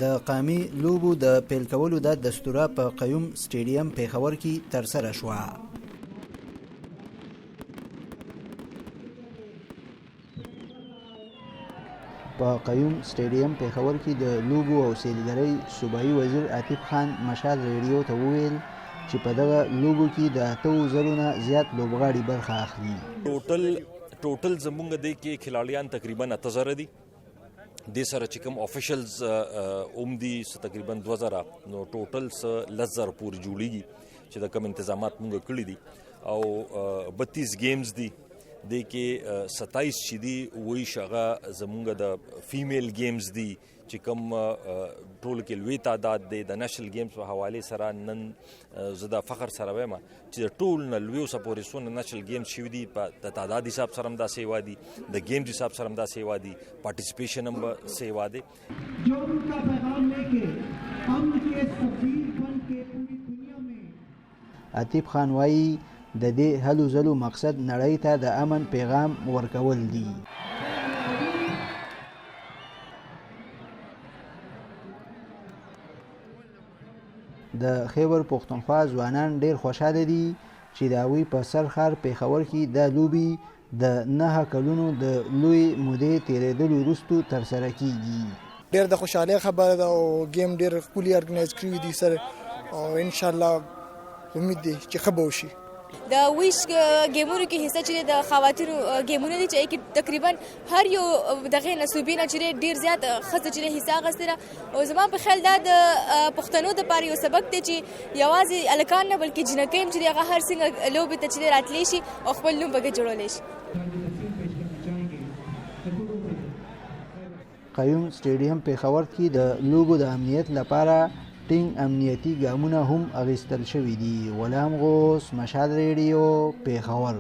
د قامي لوبو د پیل کولو د دستوره په قیوم سټیډیم پیښور کې ترسره شوه. په قیوم سټیډیم پیښور کې د لوبو او سیلګرۍ صوبایي وزیر عاطف خان مشال ریډیو ته وویل چې په دغه لوبو کې د 8,000 نه زیات لوبغاړي برخه اخلي. ټوټل زمونږ دی کې کھلاړیان تقریبا 8,000 دي. د سره چې کوم افیشلز دي تقریبا 2,000 نو ټوټل 10,000 پورې جوړیږي چې د کوم انتظامات موږ کړی دي او 32 گیمز دي د کې 27 چې دي وایي شغه زمونږ د فیمیل گیمز دي چې کوم ټول کې لوی تعداد دی. د نېشنل گیمز په حواله سره نن زه د فخر سره وایم چې ټول نه لوی سپورې سونه نېشنل گیمز شوي دي په تعداد حساب سره هم دا سیوا دي د گیمز حساب سره هم دا سیوا دي پارټیسپیشن هم سیوا دي. جو ان کا پیغام لے کے امن کے سفیر بن کے پوری دنیا میں عاطف خان وایي د دې هلو ځلو مقصد نړۍ ته د امن پیغام ورکول دي. د خیبر پښتونخوا ځوانان ډیر خوشاله دي چې د هغوی په سر ښار پیښور کې دا لوبې د 9 کلونو د لوی مودې تېرېدلو وروسته ترسره کیږي. ډیر د خوشحالۍ خبره ده او گیم ډیر ښکلي ارګنایز کړي دي سره او ان شاء الله امید دی چې ښه به وشي. د ویش گیمونو کې حصہ چې د خواتینو گیمونه دي چې تقریبا هر یو دغه نسوبینه چې ډیر زیات خزه چې حصہ غسره او زما په خیال دا د پښتنو د پاره یو سبق دی چې یوازې الکان نه بلکې جنکې چې هغه هر څنګه لوبې ته چې راتلی شي او خپل نوم به جوړولی شي. قیوم سټیډیم پیښور کې د لوبو د امنیت لپاره ټینګ امنیتي ګامونه هم اخیستل شوي دي. غلام غوث، مشال ریډیو، پیښور.